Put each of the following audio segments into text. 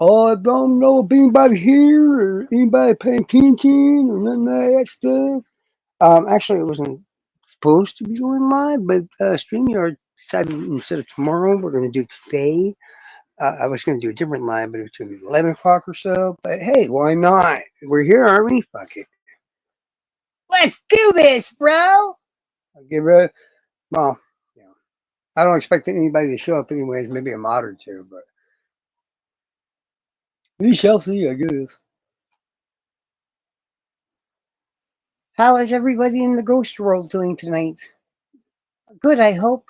Oh, I don't know if anybody here or anybody paying attention or none of that stuff. Actually, it wasn't supposed to be going live, but StreamYard decided instead of tomorrow, we're going to do today. I was going to do a different live, but it was going to be 11 o'clock or so. But hey, why not? We're here, aren't we? Fuck it. Let's do this, bro. I'll give it. Well, yeah. I don't expect anybody to show up anyways. Maybe a mod or two, but we shall see. I guess. How is everybody in the ghost world doing tonight? Good, I hope.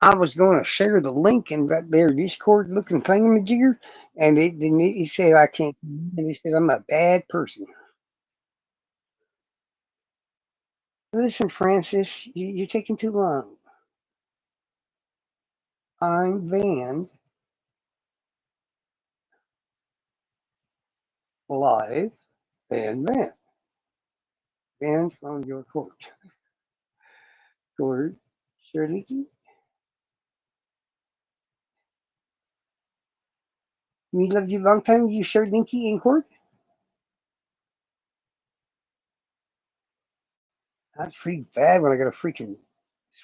I was going to share the link in that their Discord looking thingamajigger, and he said I can't. And he said I'm a bad person. Listen, Francis, you're taking too long. I'm banned live and banned from your court. Shirley, we loved you long time. You shared Linky in court. That's pretty bad when I got to freaking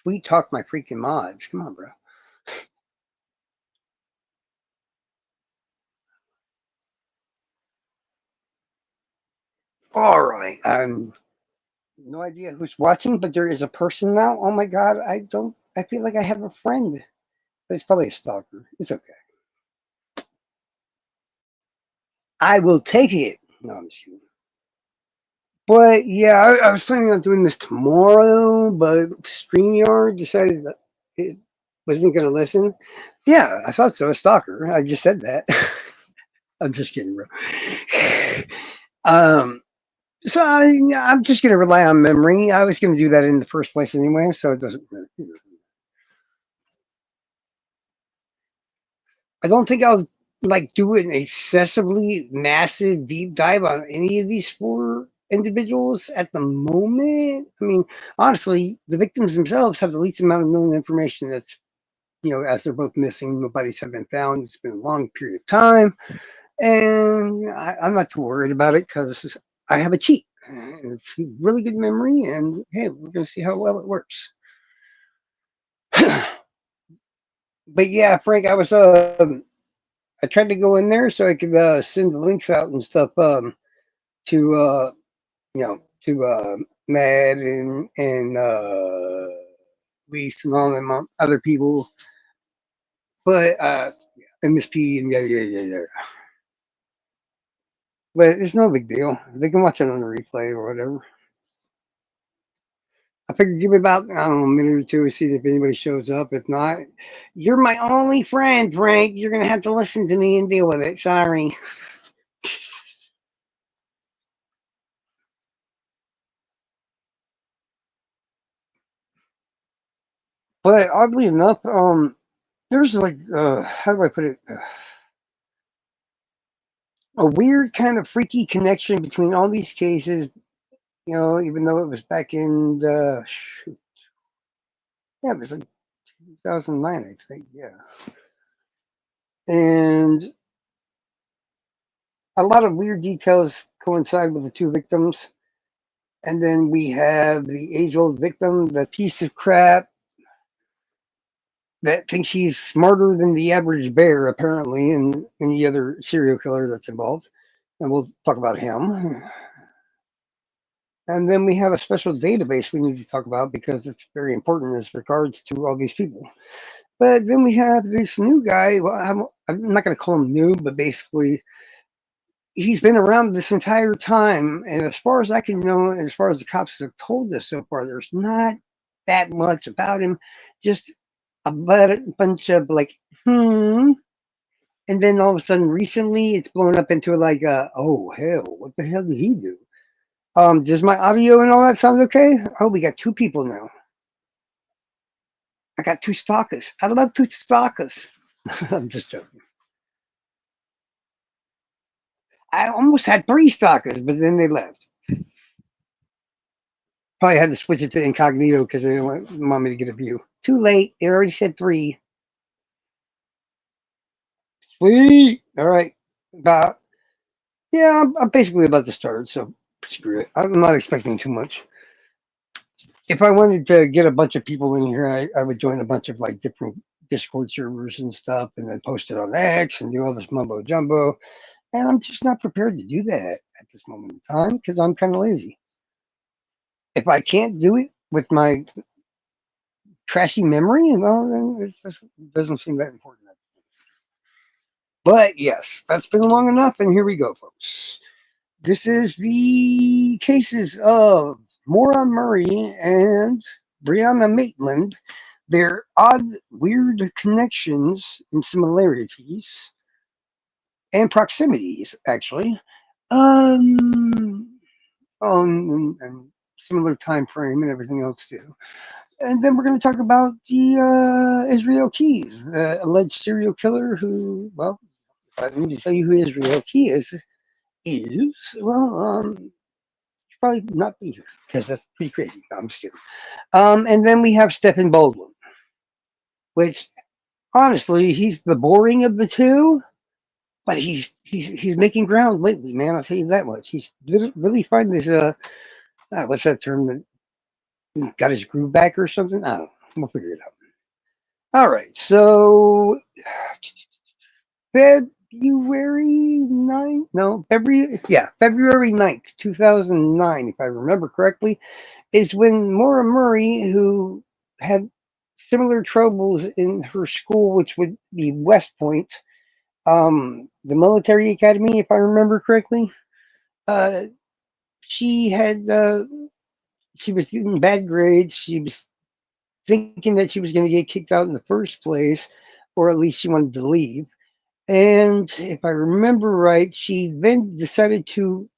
sweet talk my freaking mods. Come on, bro. All right. No idea who's watching, but there is a person now. Oh my god, I don't. I feel like I have a friend, but it's probably a stalker. It's okay. I will take it. No, I'm just kidding. But yeah, I was planning on doing this tomorrow, but StreamYard decided that it wasn't going to listen. Yeah, I thought so. A stalker. I just said that. I'm just kidding, bro. um, so I'm just going to rely on memory. I was going to do that in the first place anyway, so it doesn't. I don't think I'll like do an excessively massive deep dive on any of these four individuals at the moment. I mean, honestly, the victims themselves have the least amount of known information that's, as they're both missing, no bodies have been found. It's been a long period of time. And I'm not too worried about it because I have a cheat. And it's a really good memory. And hey, we're going to see how well it works. But yeah, Frank, I tried to go in there so I could send the links out and stuff to to Mad and Reese and all them other people, but MSP and yeah. But it's no big deal. They can watch it on the replay or whatever. I figured give me about I don't know a minute or two to see if anybody shows up. If not, you're my only friend, Frank. You're gonna have to listen to me and deal with it. Sorry. But oddly enough, there's like how do I put it? A weird kind of freaky connection between all these cases. Even though it was back in the yeah, it was like 2009, I think. Yeah, and a lot of weird details coincide with the two victims. And then we have the age-old victim, the piece of crap that thinks he's smarter than the average bear, apparently, and any other serial killer that's involved. And we'll talk about him. And then we have a special database we need to talk about because it's very important as regards to all these people. But then we have this new guy. Well, I'm not going to call him new, but basically, he's been around this entire time. And as far as I can know, as far as the cops have told us so far, there's not that much about him. Just a bunch of like, hmm. And then all of a sudden, recently, it's blown up into like, oh hell, what the hell did he do? Does my audio and all that sound okay? Oh, we got two people now. I got two stalkers. I love two stalkers. I'm just joking. I almost had three stalkers, but then they left. Probably had to switch it to incognito because they didn't want me to get a view. Too late. It already said 3. Sweet. All right. About Yeah, I'm basically about to start, so screw it. I'm not expecting too much. If I wanted to get a bunch of people in here, I would join a bunch of like different Discord servers and stuff, and then post it on X and do all this mumbo jumbo. And I'm just not prepared to do that at this moment in time because I'm kind of lazy. If I can't do it with my trashy memory, well, then it just doesn't seem that important. But yes, that's been long enough, and here we go, folks. This is the cases of Maura Murray and Briana Maitland, their odd, weird connections and similarities and proximities, actually, um, and similar time frame and everything else too. And then we're going to talk about the Israel Keys, the alleged serial killer who, well, if I need to tell you who Israel Key is well, probably not be here because that's pretty crazy. No, I'm just kidding. And then we have Steffen Baldwin, which honestly, he's the boring of the two, but he's making ground lately, man. I'll tell you that much. He's really finding this what's that term that got his groove back or something? I don't know. We'll figure it out. All right, so February 9th? No, February 9th, 2009, if I remember correctly, is when Maura Murray, who had similar troubles in her school, which would be West Point, the military academy, if I remember correctly, uh, she had she was getting bad grades. She was thinking that she was going to get kicked out in the first place, or at least she wanted to leave. And if I remember right, she then decided to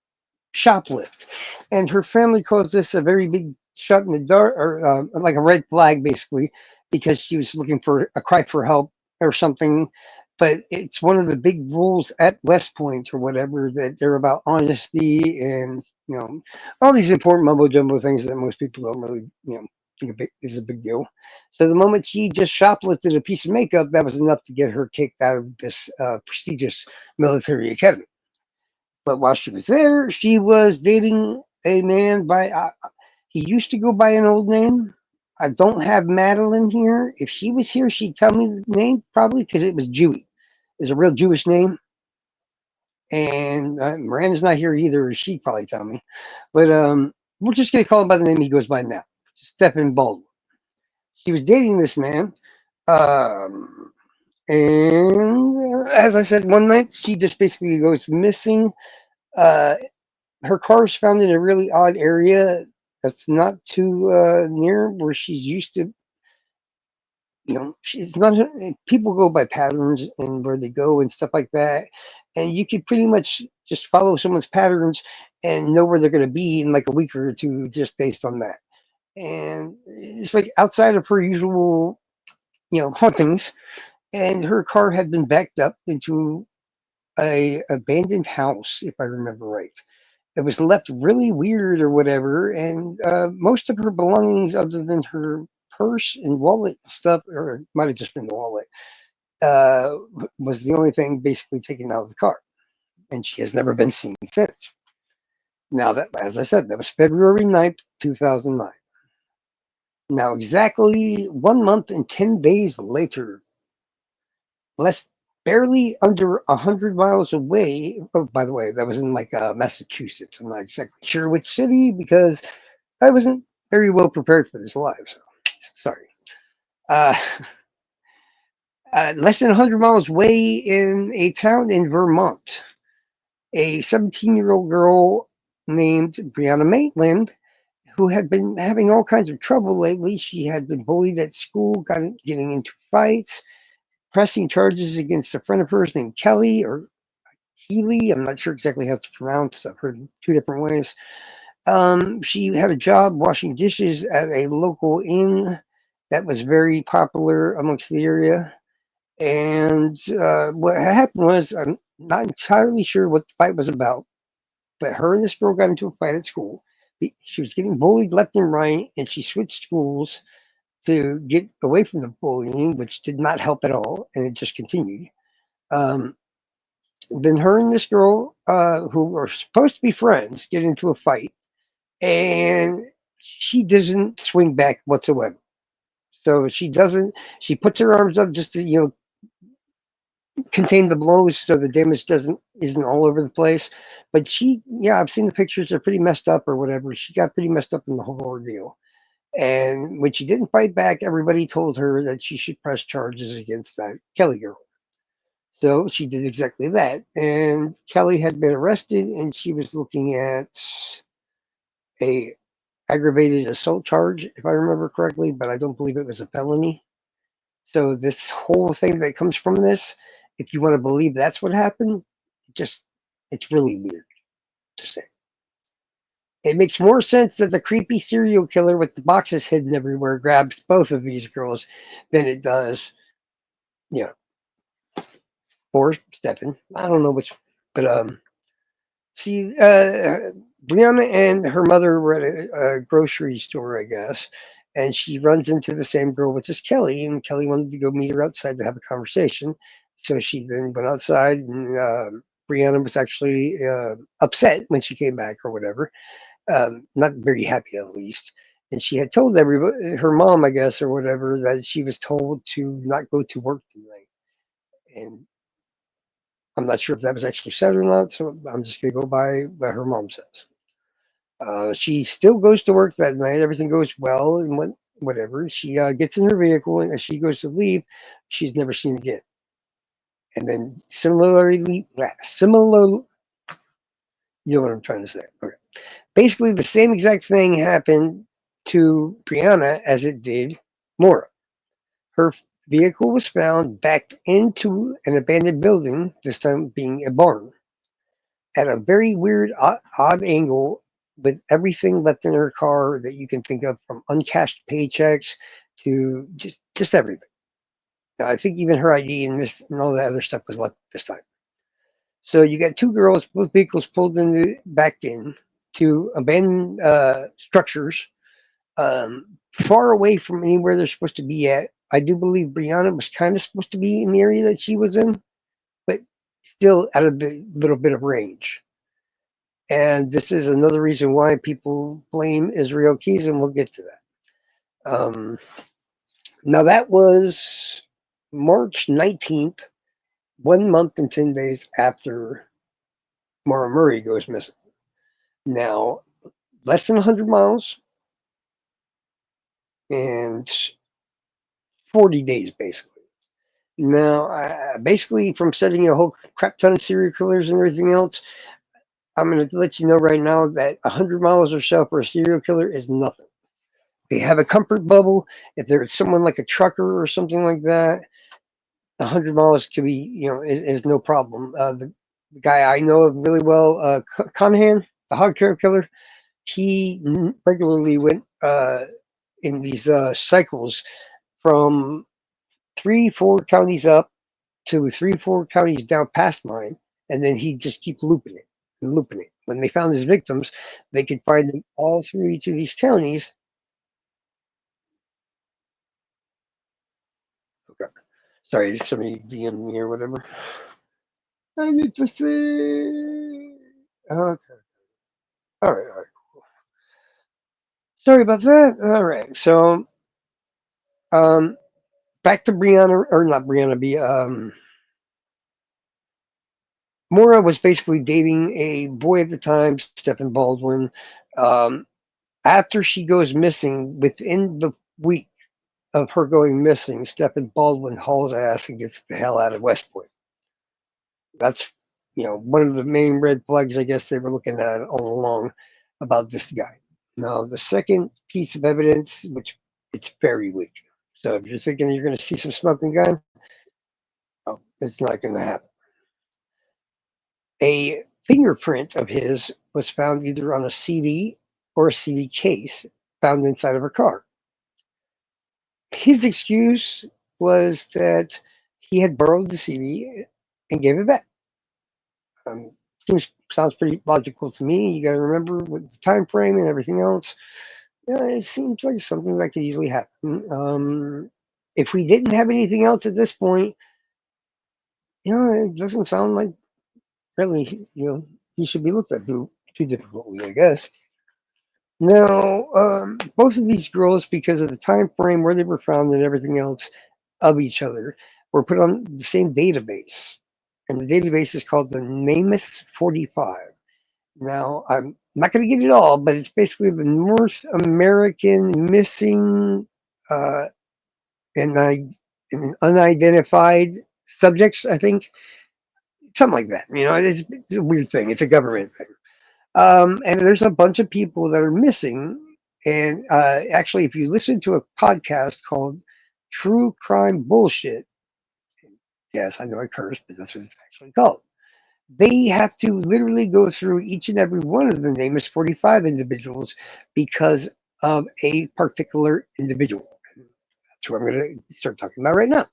shoplift, and her family calls this a very big shot in the dark, or like a red flag, basically, because she was looking for a cry for help or something. But it's one of the big rules at West Point or whatever that they're about honesty and all these important mumbo jumbo things that most people don't really think is a big deal. So the moment she just shoplifted a piece of makeup, that was enough to get her kicked out of this prestigious military academy. But while she was there, she was dating a man he used to go by an old name. I don't have Madeline here. If she was here, she'd tell me the name probably because it was Jewy. It's a real Jewish name. And Miranda's not here either. She'd probably tell me. But we're just going to call him by the name he goes by now. Steffen Baldwin. She was dating this man. Um, and as I said, one night she just basically goes missing. Uh, her car is found in a really odd area that's not too near where she's used to. She's not. People go by patterns and where they go and stuff like that, and you could pretty much just follow someone's patterns and know where they're going to be in like a week or two just based on that. And it's like outside of her usual, hauntings, and her car had been backed up into a abandoned house, if I remember right. It was left really weird or whatever, and most of her belongings, other than her purse and wallet and stuff, or it might have just been the wallet, uh, was the only thing basically taken out of the car, and she has never been seen since. Now that, as I said, that was February 9th, 2009. Now exactly 1 month and 10 days later, less barely under 100 miles away. Oh, by the way, that was in like Massachusetts. I'm not exactly sure which city because I wasn't very well prepared for this live. So sorry. Uh, less than 100 miles away in a town in Vermont, a 17-year-old girl named Briana Maitland, who had been having all kinds of trouble lately. She had been bullied at school, getting into fights, pressing charges against a friend of hers named Kelly or Healy. I'm not sure exactly how it's pronounced. I've heard two different ways. She had a job washing dishes at a local inn that was very popular amongst the area. And what happened was, I'm not entirely sure what the fight was about, but her and this girl got into a fight at school She was getting bullied left and right, and she switched schools to get away from the bullying, which did not help at all, and it just continued. Um, then her and this girl, who were supposed to be friends, get into a fight, and she doesn't swing back whatsoever. So she doesn't. She puts her arms up just to contain the blows so the damage doesn't isn't all over the place. But yeah, I've seen the pictures. They're pretty messed up or whatever. She got pretty messed up in the whole ordeal. And when she didn't fight back, everybody told her that she should press charges against that Kelly girl. So she did exactly that. And Kelly had been arrested, and she was looking at a aggravated assault charge, if I remember correctly, but I don't believe it was a felony. So this whole thing that comes from this, if you want to believe that's what happened, just it's really weird to say. It makes more sense that the creepy serial killer with the boxes hidden everywhere grabs both of these girls than it does, you know, or Steffen. I don't know which, but she, Brianna and her mother were at a grocery store, I guess, and she runs into the same girl, which is Kelly, and Kelly wanted to go meet her outside to have a conversation. So she then went outside, and Brianna was actually upset when she came back or whatever, not very happy at least. And she had told everybody, her mom, I guess, or whatever, that she was told to not go to work tonight. And I'm not sure if that was actually said or not, so I'm just going to go by what her mom says. She still goes to work that night. Everything goes well, and whatever. She gets in her vehicle, and as she goes to leave, she's never seen again. And then similar, you know what I'm trying to say. Okay. Basically, the same exact thing happened to Brianna as it did Maura. Her vehicle was found backed into an abandoned building, this time being a barn, at a very weird, odd angle with everything left in her car that you can think of, from uncashed paychecks to just everything. I think even her ID and this and all that other stuff was left this time. So you got two girls, both vehicles pulled in backed in to abandoned structures, far away from anywhere they're supposed to be at. I do believe Brianna was kind of supposed to be in the area that she was in, but still out of the little bit of range. And this is another reason why people blame Israel Keys, and we'll get to that. Now, that was March 19th, 1 month and 10 days after Maura Murray goes missing. Now, less than 100 miles and 40 days, basically. Now, basically, from studying a whole crap ton of serial killers and everything else, I'm going to let you know right now that 100 miles or so for a serial killer is nothing. They have a comfort bubble. If there's someone like a trucker or something like that, 100 miles could be, is no problem. The guy I know of really well, Conahan, the hog trail killer, he regularly went in these cycles from 3, 4 counties up to 3, 4 counties down past mine, and then he'd just keep looping it and looping it. When they found his victims, they could find them all through each of these counties. Okay. Sorry, somebody DM me or whatever. I need to see. Okay. All right. All right. Sorry about that. All right. So, um, back to Brianna, or not Brianna, Maura was basically dating a boy at the time, Steffen Baldwin. Um, After she goes missing, within the week of her going missing, Steffen Baldwin hauls ass and gets the hell out of West Point. That's one of the main red flags I guess they were looking at all along about this guy. Now the second piece of evidence, which it's very weak. So if you're thinking you're going to see some smoking gun, oh, it's not going to happen. A fingerprint of his was found either on a CD or a CD case found inside of her car. His excuse was that he had borrowed the CD and gave it back. Sounds pretty logical to me. You got to remember with the time frame and everything else. Yeah, it seems like something that could easily happen. If we didn't have anything else at this point, it doesn't sound like really, he should be looked at too difficultly, I guess. Now, both of these girls, because of the time frame where they were found and everything else of each other, were put on the same database. And the database is called the NamUs 45. Now, I'm not going to get it all, but it's basically the North American missing uh, and, and unidentified subjects, I think. Something like that. It's a weird thing. It's a government thing. And there's a bunch of people that are missing. And actually, if you listen to a podcast called True Crime Bullshit, yes, I know I cursed, but that's what it's actually called. They have to literally go through each and every one of the NamUs 45 individuals because of a particular individual. That's what I'm going to start talking about right now.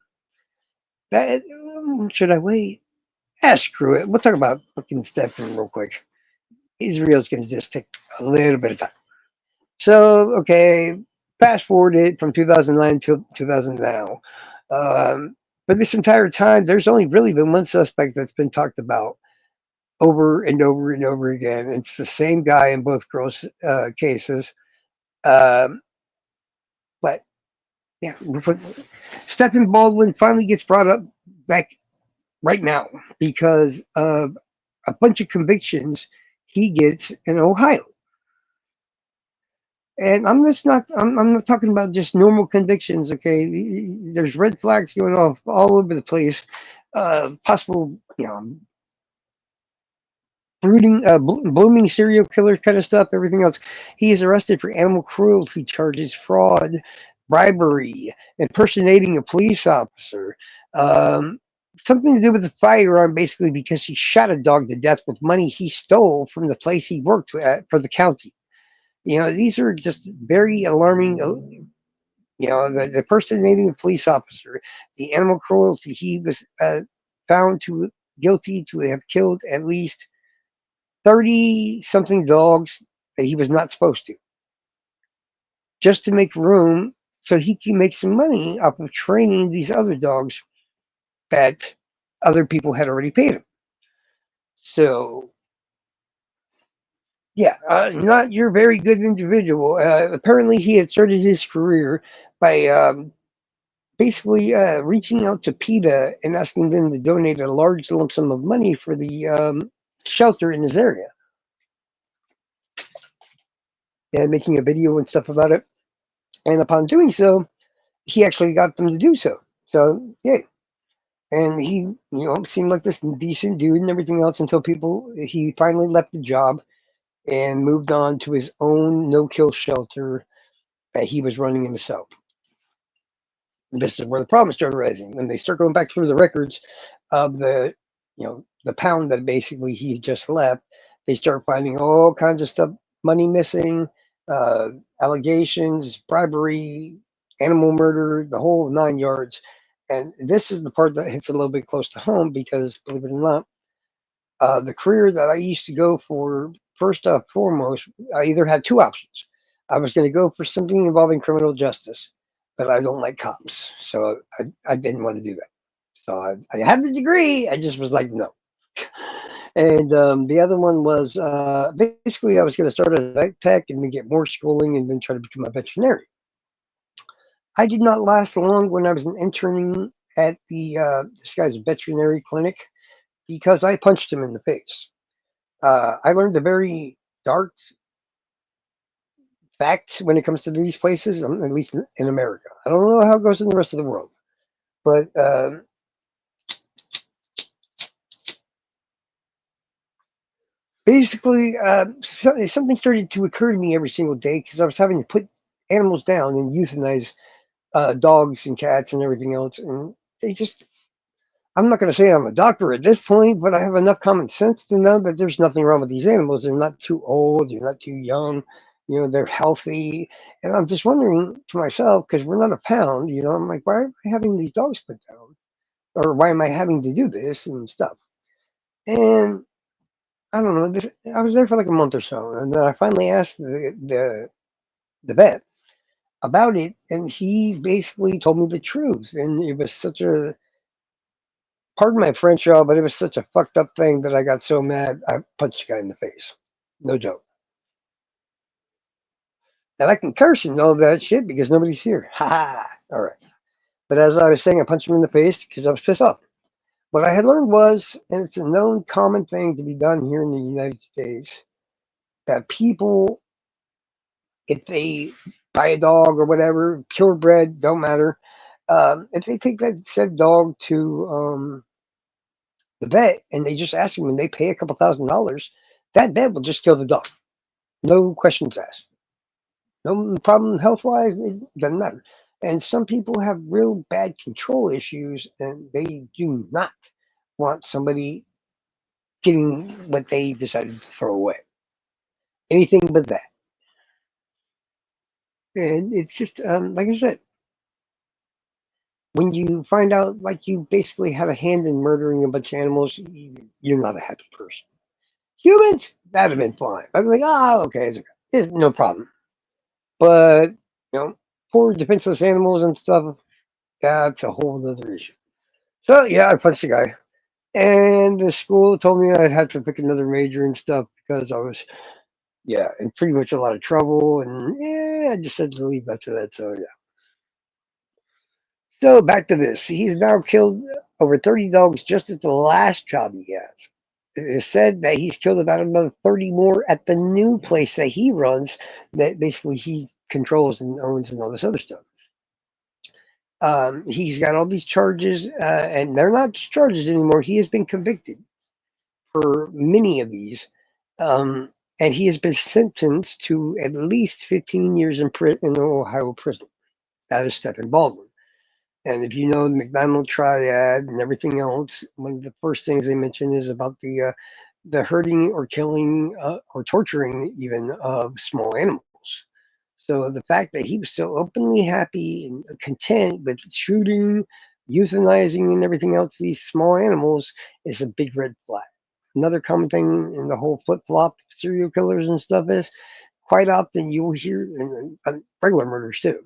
That should I wait? Screw it. We'll talk about fucking Steffen real quick. Israel's going to just take a little bit of time. So, okay, fast forward it from 2009 to 2000 now. But this entire time, there's only really been one suspect that's been talked about over and over and over again. It's the same guy in both girls' cases. Um, but yeah, Stephen Baldwin finally gets brought up back right now because of a bunch of convictions he gets in Ohio. And I'm not talking about just normal convictions. Okay, there's red flags going off all over the place. Possible, blooming serial killer kind of stuff. Everything else. He is arrested for animal cruelty charges, fraud, bribery, impersonating a police officer. Um, Something to do with the firearm, basically, because he shot a dog to death with money he stole from the place he worked at for the county. These are just very alarming. The impersonating a police officer, the animal cruelty. He was found guilty to have killed at least 30 something dogs that he was not supposed to, just to make room so he can make some money off of training these other dogs that other people had already paid him. So, yeah, not your very good individual. Apparently, he had started his career by basically reaching out to PETA and asking them to donate a large lump sum of money for the shelter in his area, and making a video and stuff about it. And upon doing so, he actually got them to do so. So, yay. And he, seemed like this decent dude and everything else until he finally left the job and moved on to his own no-kill shelter that he was running himself. This is where the problem started rising. When they start going back through the records of the pound that basically he just left, they start finding all kinds of stuff, money missing, uh, allegations, bribery, animal murder, the whole 9 yards. And this is the part that hits a little bit close to home because, believe it or not, the career that I used to go for, first and foremost, I either had two options. I was going to go for something involving criminal justice, but I don't like cops. So I didn't want to do that. So I had the degree. I just was like, no. And the other one was basically I was going to start as a vet tech and then get more schooling and then try to become a veterinarian. I did not last long when I was interning at this guy's veterinary clinic because I punched him in the face. I learned a very dark fact when it comes to these places, at least in America. I don't know how it goes in the rest of the world, but basically, something started to occur to me every single day because I was having to put animals down and euthanize dogs and cats and everything else, and they just. I'm not going to say I'm a doctor at this point, but I have enough common sense to know that there's nothing wrong with these animals. They're not too old, they're not too young, they're healthy. And I'm just wondering to myself, because we're not a pound, I'm like, why am I having these dogs put down? Or why am I having to do this and stuff? And I don't know. I was there for like a month or so, and then I finally asked the vet about it, and he basically told me the truth. And it was such a, pardon my French, y'all, but it was such a fucked up thing that I got so mad I punched the guy in the face. No joke. And I can curse and all that shit because nobody's here. Ha ha. All right. But as I was saying, I punched him in the face because I was pissed off. What I had learned was, and it's a known common thing to be done here in the United States, that people, if they buy a dog or whatever, purebred, don't matter, if they take that said dog to the vet and they just ask him and they pay a couple $1,000s, that vet will just kill the dog. No questions asked. No problem health wise, it doesn't matter. And some people have real bad control issues and they do not want somebody getting what they decided to throw away. Anything but that. And it's just, like I said, when you find out like you basically had a hand in murdering a bunch of animals, you're not a happy person. Humans, that'd have been fine. I'd be like, oh, okay, it's no problem. But poor defenseless animals and stuff, that's a whole other issue. So yeah, I punched the guy, and the school told me I'd have to pick another major and stuff because I was in pretty much a lot of trouble, and I just had to leave after that. So yeah. So back to this. He's now killed over 30 dogs just at the last job he has. It is said that he's killed about another 30 more at the new place that he runs, that basically he controls and owns and all this other stuff. He's got all these charges, and they're not just charges anymore. He has been convicted for many of these, um, and he has been sentenced to at least 15 years in an Ohio prison. That is Steffen Baldwin. And if you know the McDonald triad and everything else, one of the first things they mention is about the hurting or killing or torturing even of small animals. So the fact that he was so openly happy and content with shooting, euthanizing, and everything else these small animals is a big red flag. Another common thing in the whole flip flop serial killers and stuff is quite often you will hear, and regular murders too,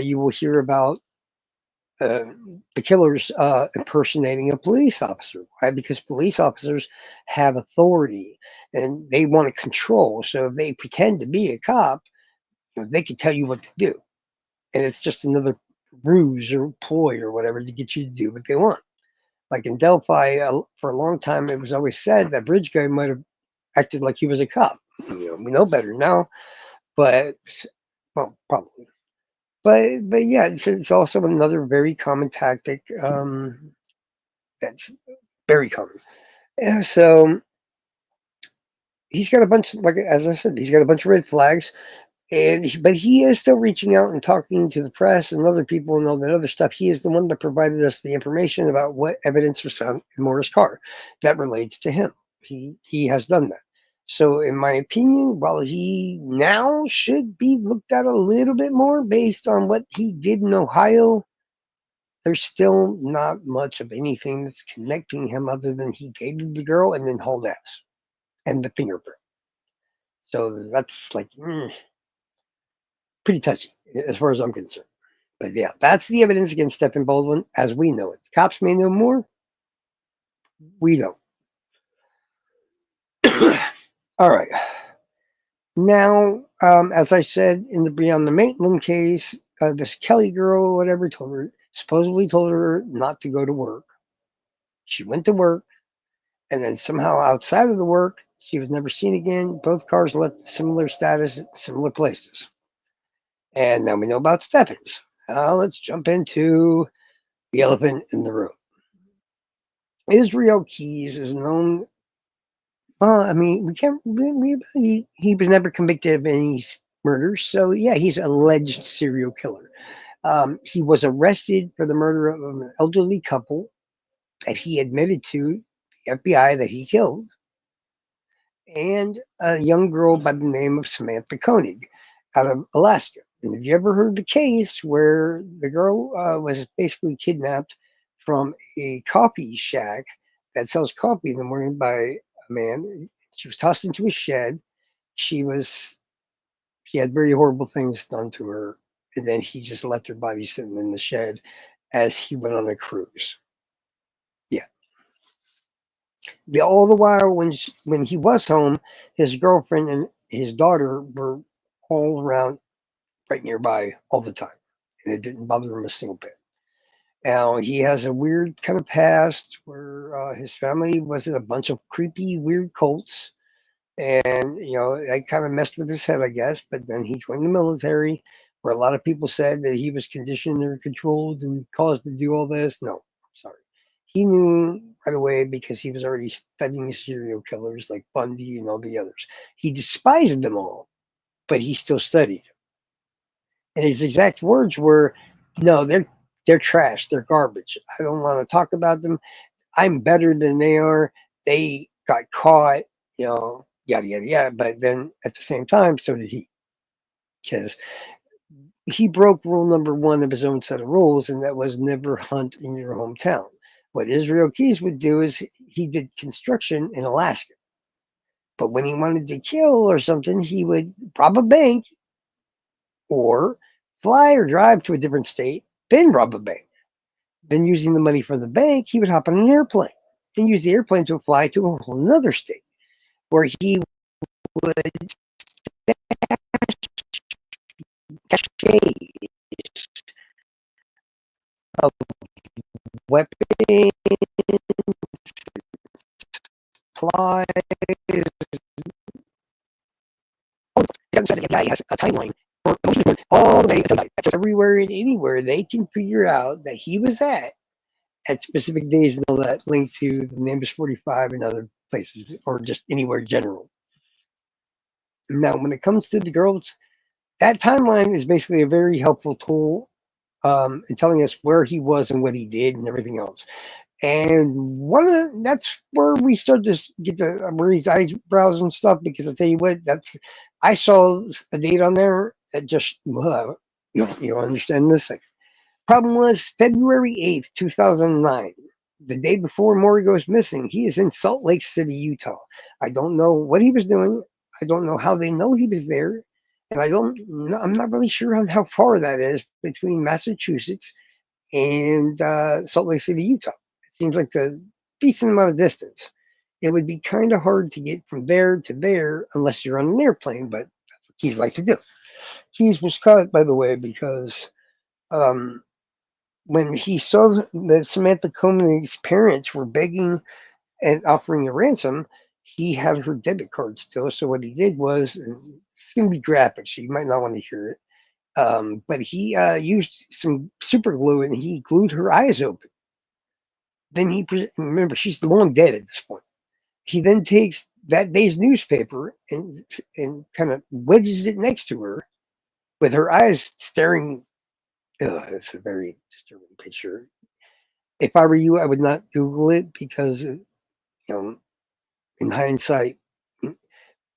you will hear about uh, the killers impersonating a police officer. Why? Because police officers have authority and they want to control. So if they pretend to be a cop, they can tell you what to do, and it's just another ruse or ploy or whatever to get you to do what they want. Like in Delphi, for a long time, it was always said that Bridge guy might have acted like he was a cop. We know better now, but well, probably. But yeah, it's also another very common tactic. That's very common. Yeah, so he's got a bunch, like as I said, he's got a bunch of red flags. But he is still reaching out and talking to the press and other people and all that other stuff. He is the one that provided us the information about what evidence was found in Maura's car that relates to him. He has done that. So, in my opinion, while he now should be looked at a little bit more based on what he did in Ohio, there's still not much of anything that's connecting him other than he dated the girl and then hauled ass and the fingerprint. So that's like pretty touchy as far as I'm concerned. But yeah, that's the evidence against Stephen Baldwin as we know it. Cops may know more. We don't. All right. Now, as I said in the Briana Maitland case, this Kelly girl or whatever supposedly told her not to go to work. She went to work, and then somehow outside of the work, she was never seen again. Both cars left similar status, similar places. And now we know about Steffens. Now let's jump into the elephant in the room. Israel Keys is known. Well, I mean, we can't. He was never convicted of any murders, so yeah, he's an alleged serial killer. He was arrested for the murder of an elderly couple that he admitted to the FBI that he killed, and a young girl by the name of Samantha Koenig out of Alaska. And have you ever heard the case where the girl was basically kidnapped from a coffee shack that sells coffee in the morning by a man. She was tossed into a shed. She was she had very horrible things done to her, and then he just left her body sitting in the shed as he went on a cruise. Yeah. All the while, when he was home, his girlfriend and his daughter were all around right nearby all the time, and it didn't bother him a single bit. Now he has a weird kind of past where his family was in a bunch of creepy, weird cults, and that kind of messed with his head, I guess. But then he joined the military, where a lot of people said that he was conditioned or controlled and caused to do all this. No, sorry. He knew right away because he was already studying serial killers like Bundy and all the others. He despised them all, but he still studied. And his exact words were, "No, they're trash. They're garbage. I don't want to talk about them. I'm better than they are. They got caught, yada yada yada." But then at the same time, so did he, because he broke rule number one of his own set of rules, and that was never hunt in your hometown. What Israel Keys would do is he did construction in Alaska, but when he wanted to kill or something, he would rob a bank or fly or drive to a different state, then rob a bank. Then, using the money from the bank, he would hop on an airplane and use the airplane to fly to a whole other state where he would cascade of weapons, supplies. The guy has a timeline for all the way until night. That's everywhere and anywhere they can figure out that he was at specific days and all that, linked to the Nimbus 45 and other places, or just anywhere general. Now, when it comes to the girls, that timeline is basically a very helpful tool in telling us where he was and what he did and everything else. And that's where we start to get to raise eyebrows and stuff, because I tell you what, I saw a date on there that just you don't understand this. Like, problem was February 8th, 2009, the day before Maury goes missing. He is in Salt Lake City, Utah. I don't know what he was doing. I don't know how they know he was there. And I'm not really sure on how far that is between Massachusetts and Salt Lake City, Utah. It seems like a decent amount of distance. It would be kind of hard to get from there to there unless you're on an airplane, but that's what Keys like to do. Keys was caught, by the way, because um, when he saw that Samantha Koenig's parents were begging and offering a ransom, he had her debit card still. So what he did was, and it's going to be graphic, so you might not want to hear it. But he used some super glue and he glued her eyes open. Then remember, she's long dead at this point. He then takes that day's newspaper and kind of wedges it next to her with her eyes staring. Ugh, it's a very disturbing picture. If I were you, I would not Google it because, in hindsight,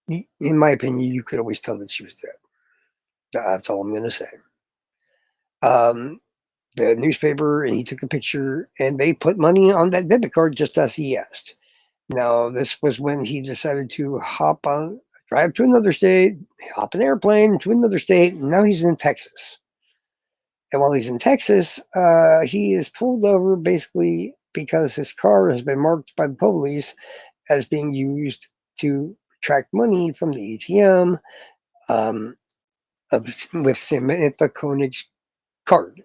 in my opinion, you could always tell that she was dead. That's all I'm going to say. Um, the newspaper, and he took a picture, and they put money on that debit card just as he asked. Now, this was when he decided to drive to another state, hop an airplane to another state, and now he's in Texas. And while he's in Texas, he is pulled over basically because his car has been marked by the police as being used to extract money from the ATM um, with Samantha Koenig's card.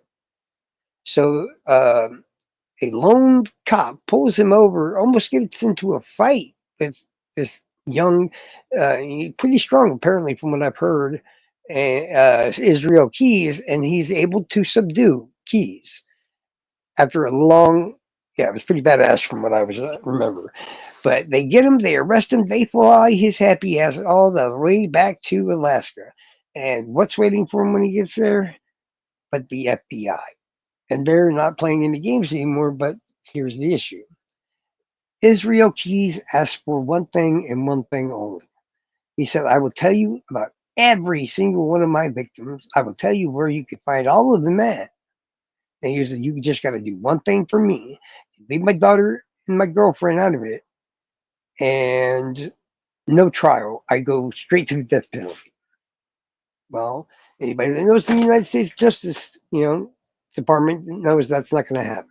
So a lone cop pulls him over, almost gets into a fight with this young, pretty strong, apparently, from what I've heard, Israel Keys, and he's able to subdue Keys after a long. Yeah, it was pretty badass from what I was remember. But they get him, they arrest him, they fly his happy ass all the way back to Alaska. And what's waiting for him when he gets there? But the FBI. And they're not playing any games anymore, but here's the issue. Israel Keys asked for one thing and one thing only. He said, I will tell you about every single one of my victims. I will tell you where you can find all of them at. And he said, you just got to do one thing for me. Leave my daughter and my girlfriend out of it. and no trial. I go straight to the death penalty. Well, anybody that knows the United States Justice, Department knows that's not going to happen.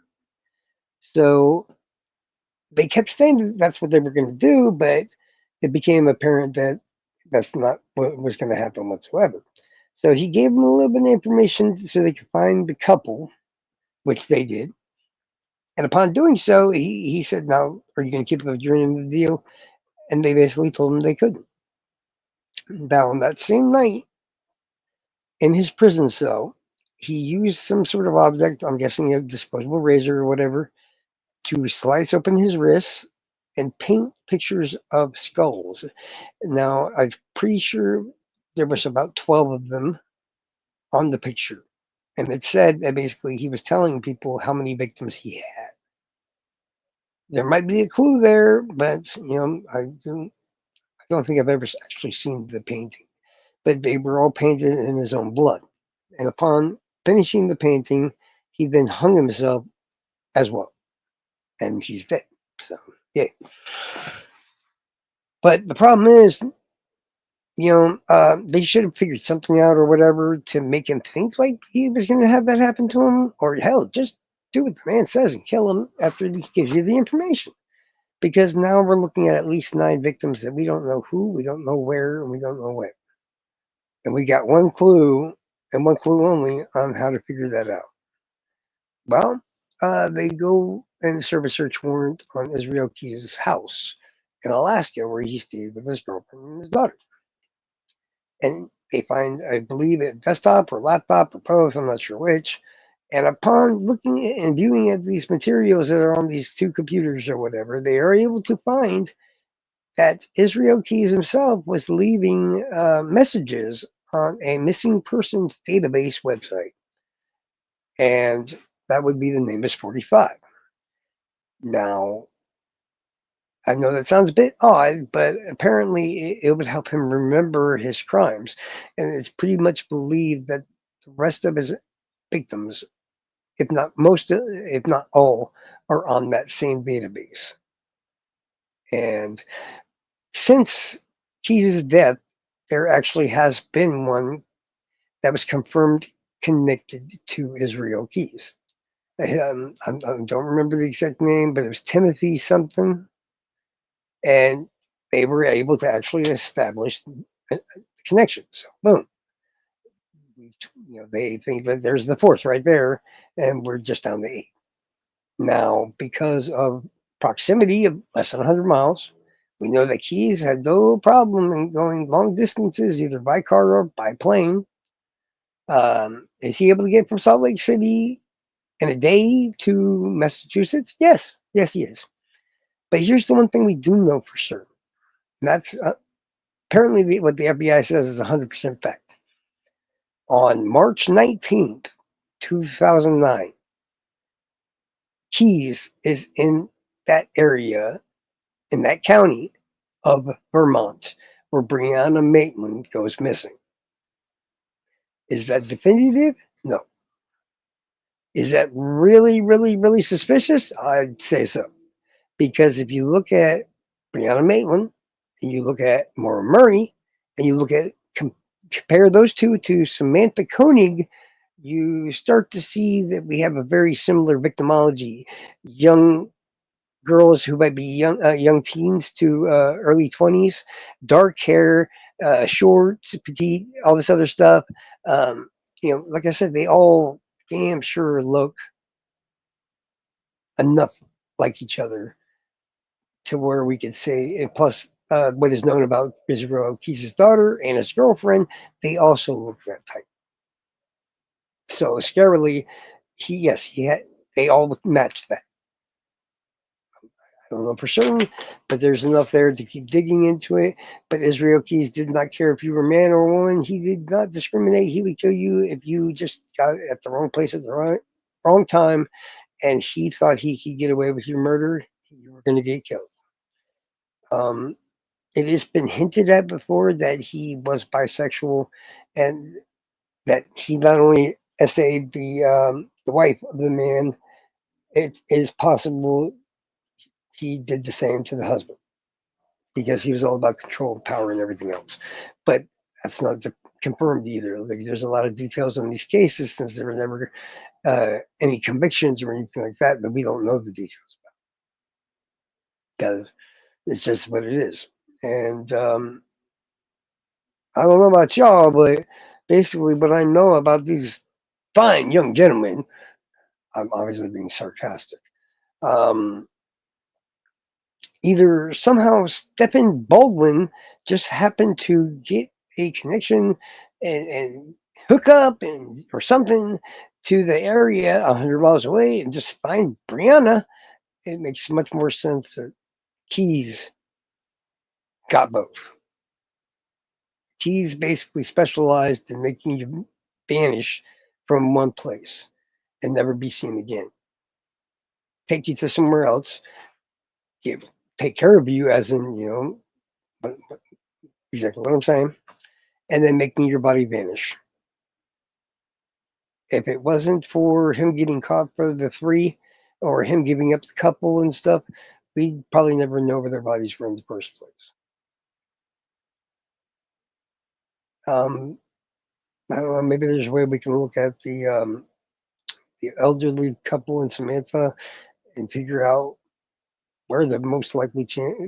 So they kept saying that that's what they were going to do, but it became apparent that that's not what was going to happen whatsoever. So he gave them a little bit of information so they could find the couple, which they did. And upon doing so, he said, "Now, are you going to keep up your end of the deal?" And they basically told him they couldn't. Now, on that same night, in his prison cell, he used some sort of object, I'm guessing a disposable razor or whatever, to slice open his wrists and paint pictures of skulls. Now, I'm pretty sure there was about 12 of them on the picture. And it said that basically he was telling people how many victims he had. There might be a clue there, but I don't think I've ever actually seen the painting. But they were all painted in his own blood. And upon finishing the painting, he then hung himself as well. And he's dead. So, yeah. But the problem is, they should have figured something out or whatever to make him think like he was going to have that happen to him. Or hell, just do what the man says and kill him after he gives you the information. Because now we're looking at least 9 victims that we don't know who, we don't know where, and we don't know when. And we got one clue and one clue only on how to figure that out. Well, they go and serve a search warrant on Israel Keys' house in Alaska, where he stayed with his girlfriend and his daughter. And they find, I believe, a desktop or laptop or both, I'm not sure which. And upon looking and viewing at these materials that are on these 2 computers or whatever, they are able to find that Israel Keys himself was leaving messages on a missing persons database website. And that would be the Nameless 45. Now, I know that sounds a bit odd, but apparently it would help him remember his crimes. And it's pretty much believed that the rest of his victims, if not most, if not all, are on that same database. And since Jesus' death, there actually has been one that was confirmed connected to Israel Keys. I don't remember the exact name, but it was Timothy something. And they were able to actually establish a connection. So, boom. They think that there's the 4th right there, and we're just down to 8. Now, because of proximity of less than 100 miles, we know that Keys had no problem in going long distances, either by car or by plane. Is he able to get from Salt Lake City in a day to Massachusetts? Yes. Yes, he is. But here's the one thing we do know for certain. And that's apparently what the FBI says is 100% fact. On March 19th, 2009, Keys is in that area, in that county of Vermont, where Briana Maitland goes missing. Is that definitive? No. Is that really, really, really suspicious? I'd say so. Because if you look at Briana Maitland, and you look at Maura Murray, and you look at compare those two to Samantha Koenig, you start to see that we have a very similar victimology. Young girls who might be young teens to early 20s, dark hair, short, petite, all this other stuff. Like I said, they all damn sure look enough like each other to where we could say, and plus what is known about Israel Keys' daughter and his girlfriend, they also look that type. So scarily, he had, they all matched that. I don't know for certain, but there's enough there to keep digging into it. But Israel Keys did not care if you were man or woman. He did not discriminate. He would kill you if you just got at the wrong place at the wrong time, and he thought he could get away with your murder. You were going to get killed. It has been hinted at before that he was bisexual, and that he not only essayed the wife of the man, it is possible he did the same to the husband. because he was all about control, power, and everything else. But that's not confirmed either. Like, there's a lot of details on these cases since there were never any convictions or anything like that we don't know the details about because it's just what it is. And I don't know about y'all, but basically, what I know about these fine young gentlemen, I'm obviously being sarcastic. Um, Either somehow Steffen Baldwin just happened to get a connection and hook up and or something to the area 100 miles away and just find Briana. It makes much more sense that Keys got both. Keys basically specialized in making you vanish from one place and never be seen again. Take you to somewhere else, give, take care of you, as in, what, exactly what I'm saying, and then making your body vanish. If it wasn't for him getting caught for the three or him giving up the couple and stuff, we'd probably never know where their bodies were in the first place. Um, I don't know. Maybe there's a way we can look at the elderly couple and Samantha and figure out where the most likely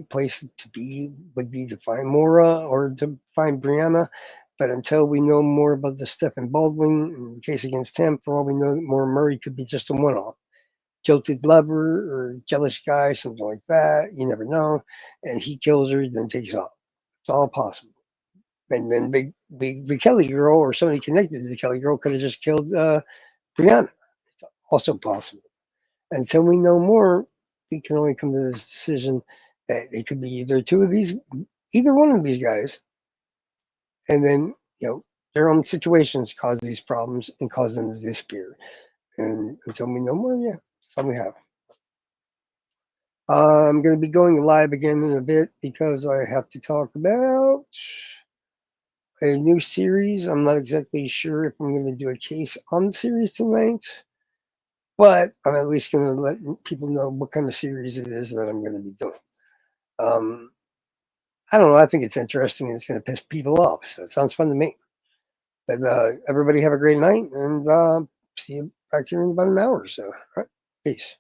place to be would be to find Maura or to find Briana. But until we know more about the Stephen Baldwin and the case against him, for all we know, Maura Murray could be just a one-off. Jilted lover or jealous guy, something like that. You never know. And he kills her, then takes off. It's all possible. And then the Kelly girl or somebody connected to the Kelly girl could have just killed Brianna. It's also possible. Until we know more, we can only come to this decision that it could be either one of these guys, and then their own situations cause these problems and cause them to disappear. And until we know more, yeah, that's all we have. I'm going to be going live again in a bit because I have to talk about a new series. I'm not exactly sure if I'm going to do a case on the series tonight, but I'm at least going to let people know what kind of series it is that I'm going to be doing. Um, I don't know. I think it's interesting and it's going to piss people off. So it sounds fun to me. But everybody have a great night and see you back here in about an hour or so. All right. Peace.